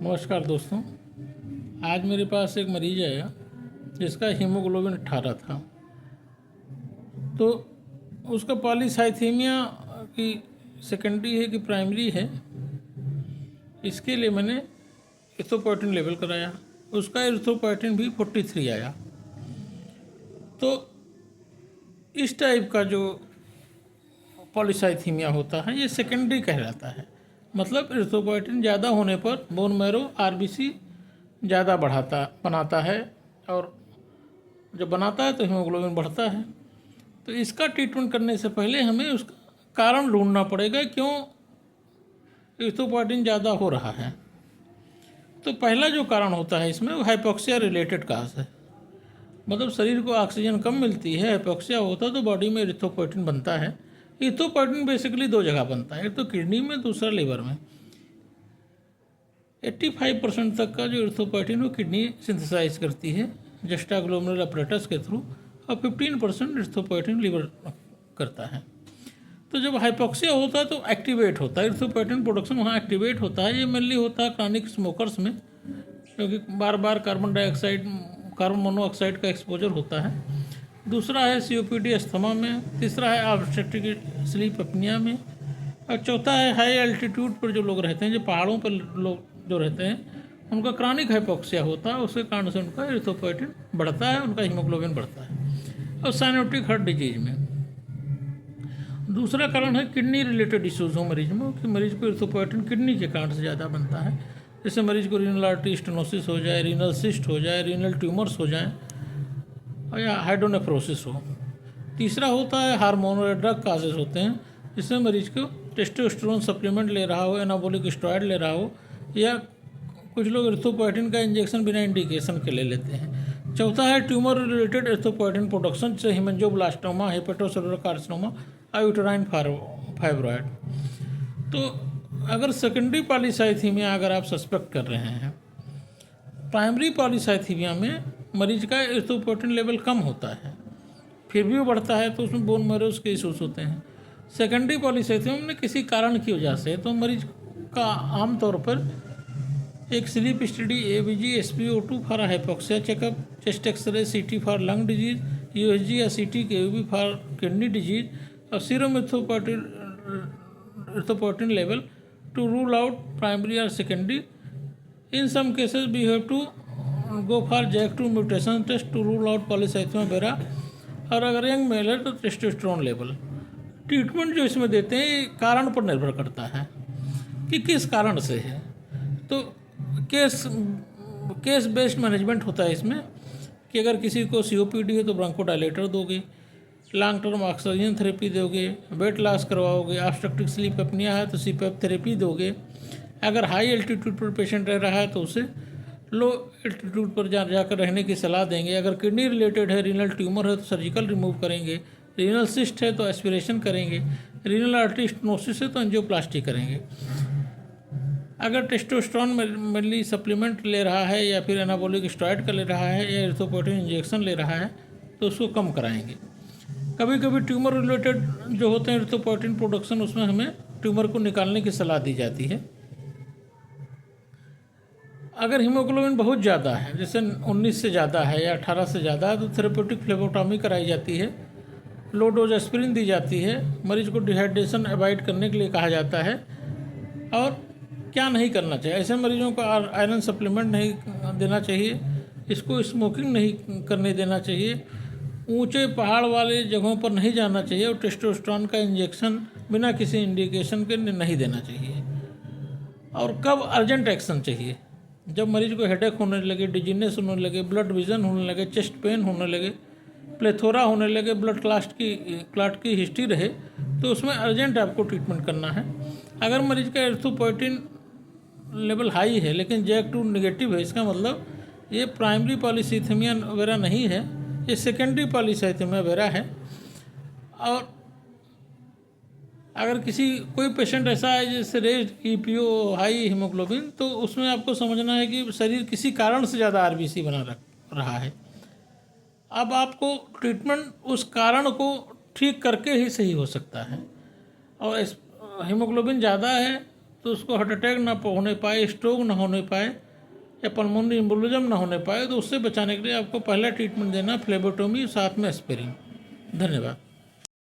नमस्कार दोस्तों। आज मेरे पास एक मरीज आया जिसका हीमोग्लोबिन 18 था। तो उसका पॉलीसाइथेमिया की सेकेंडरी है कि प्राइमरी है, इसके लिए मैंने एरिथ्रोपोएटिन लेवल कराया। उसका एरिथ्रोपोएटिन भी 43 आया। तो इस टाइप का जो पॉलीसाइथेमिया होता है ये सेकेंडरी कहलाता है। मतलब एरिथ्रोपोएटिन ज़्यादा होने पर बोन मैरो आरबीसी ज़्यादा बनाता है, और जब बनाता है तो हीमोग्लोबिन बढ़ता है। तो इसका ट्रीटमेंट करने से पहले हमें उसका कारण ढूंढना पड़ेगा, क्यों एरिथ्रोपोएटिन ज़्यादा हो रहा है। तो पहला जो कारण होता है इसमें वो हाइपोक्सिया रिलेटेड काज है। मतलब शरीर को ऑक्सीजन कम मिलती है, हाइपोक्सिया होता है तो बॉडी में एरिथ्रोपोएटिन बनता है। एरिथ्रोपोएटिन बेसिकली दो जगह बनता है, एक तो किडनी में, दूसरा लिवर में। 85% तक का जो एरिथ्रोपोएटिन वो किडनी सिंथेसाइज करती है जस्टाग्लोमेरुलर अपरेटस के थ्रू, और 15% एरिथ्रोपोएटिन लिवर करता है। तो जब हाइपोक्सिया होता है तो एक्टिवेट होता है एरिथ्रोपोएटिन प्रोडक्शन, वहाँ एक्टिवेट होता है। ये मेनली होता है क्रॉनिक स्मोकर्स में, क्योंकि बार बार कार्बन मोनोऑक्साइड का एक्सपोजर होता है। दूसरा है सीओपीडी अस्थमा में, तीसरा है ऑब्स्ट्रक्टिव स्लीप एपनिया में, और चौथा है हाई एल्टीट्यूड पर जो लोग रहते हैं, जो पहाड़ों पर लोग जो रहते हैं, उनका क्रॉनिक हाइपोक्सिया होता है। उसके कारण से उनका एरिथ्रोपोएटिन बढ़ता है, उनका हीमोग्लोबिन बढ़ता है। और साइनोटिक हार्ट डिजीज में दूसरा कारण है किडनी रिलेटेड इश्यूज हो मरीज में, कि मरीज को एरिथ्रोपोएटिन किडनी के कारण से ज़्यादा बनता है। जैसे मरीज को रीनल आर्टरी स्टेनोसिस हो जाए, रीनल सिस्ट हो जाए, रीनल ट्यूमर्स हो जाए, और या हाइड्रोनेफ्रोसिस हो। तीसरा होता है हार्मोनल ड्रग काजेज होते हैं, जिसमें मरीज को टेस्टोस्टेरोन सप्लीमेंट ले रहा हो, एनाबॉलिक स्टेरॉयड ले रहा हो, या कुछ लोग एरिथ्रोपोएटिन का इंजेक्शन बिना इंडिकेशन के ले लेते हैं। चौथा है ट्यूमर रिलेटेड एरिथ्रोपोएटिन प्रोडक्शन, जैसे हेमेंजियोब्लास्टोमा, हेपेटोसेलुलर कार्सिनोमा और यूटेराइन फाइब्रॉयड। तो अगर सेकेंडरी पॉलीसाइथेमिया अगर आप सस्पेक्ट कर रहे हैं, प्राइमरी पॉलीसाइथेमिया में मरीज का एरिथ्रोपोएटिन लेवल कम होता है, फिर भी वो बढ़ता है, तो उसमें बोन मैरोज के इशूज होते हैं। सेकेंडरी पॉलीसाइथेमिया में किसी कारण की वजह से तो मरीज का आमतौर पर एक sleep study, ABG, SPO two for hypoxia checkup, chest X-ray, CT for lung disease, USG या CT KUB for kidney disease, और serum erythropoietin level to rule out primary और secondary. In some cases we have to go for JAK2 mutation test to rule out polycythaemia vera, और अगर young mail है तो testosterone level. Treatment जो इसमें देते हैं ये कारण पर निर्भर करता है कि किस कारण से है। तो केस बेस्ड मैनेजमेंट होता है इसमें, कि अगर किसी को COPD है तो ब्रोंकोडायलेटर दोगे, लॉन्ग टर्म ऑक्सीजन थेरेपी दोगे, वेट लॉस करवाओगे, ऑब्स्ट्रक्टिव स्लीप एपनिया है तो CPAP थेरेपी दोगे। अगर हाई एल्टीट्यूड पर पेशेंट रह रहा है तो उसे लो एल्टीट्यूड पर जाकर रहने की सलाह देंगे। अगर किडनी रिलेटेड है, रीनल ट्यूमर है तो सर्जिकल रिमूव करेंगे, रीनल सिस्ट है तो एस्पिरेशन करेंगे, रीनल आर्टरी स्टेनोसिस है तो एंजियोप्लास्टी करेंगे। अगर टेस्टोस्टेरोन मेनली सप्लीमेंट ले रहा है, या फिर एनाबॉलिक स्टेरॉयड का ले रहा है, या एरिथ्रोपोएटिन इंजेक्शन ले रहा है, तो उसको कम कराएंगे। कभी कभी ट्यूमर रिलेटेड जो होते हैं एरिथ्रोपोएटिन प्रोडक्शन, उसमें हमें ट्यूमर को निकालने की सलाह दी जाती है। अगर हीमोग्लोबिन बहुत ज़्यादा है, जैसे 19 से ज़्यादा है या 18 से ज़्यादा है, तो थेरेप्यूटिक फ्लेबोटॉमी कराई जाती है, लो डोज एस्पिरिन दी जाती है, मरीज को डिहाइड्रेशन अवॉइड करने के लिए कहा जाता है। और क्या नहीं करना चाहिए, ऐसे मरीजों को आयरन सप्लीमेंट नहीं देना चाहिए, इसको स्मोकिंग नहीं करने देना चाहिए, ऊंचे पहाड़ वाले जगहों पर नहीं जाना चाहिए, और टेस्टोस्टेरोन का इंजेक्शन बिना किसी इंडिकेशन के नहीं देना चाहिए। और कब अर्जेंट एक्शन चाहिए, जब मरीज को हेडेक होने लगे, डिजीनेस होने लगे, ब्लड विजन होने लगे, चेस्ट पेन होने लगे, प्लेथोरा होने लगे, ब्लड क्लाट की हिस्ट्री रहे, तो उसमें अर्जेंट आपको ट्रीटमेंट करना है। अगर मरीज का एरिथ्रोपोएटिन लेवल हाई है लेकिन JAK2 नेगेटिव है, इसका मतलब ये प्राइमरी पॉलीसाइथेमिया वेरा नहीं है, ये सेकेंडरी पॉलीसाइथेमिया वेरा है। और अगर कोई पेशेंट ऐसा है जैसे रेज EPO हाई हीमोग्लोबिन, तो उसमें आपको समझना है कि शरीर किसी कारण से ज़्यादा RBC बना रहा है। अब आपको ट्रीटमेंट उस कारण को ठीक करके ही सही हो सकता है। और हीमोग्लोबिन ज़्यादा है तो उसको हार्ट अटैक ना होने पाए, स्ट्रोक ना होने पाए या पल्मोनरी एम्बोलिज्म ना होने पाए, तो उससे बचाने के लिए आपको पहला ट्रीटमेंट देना फ्लेबोटोमी, साथ में एस्पिरिन। धन्यवाद।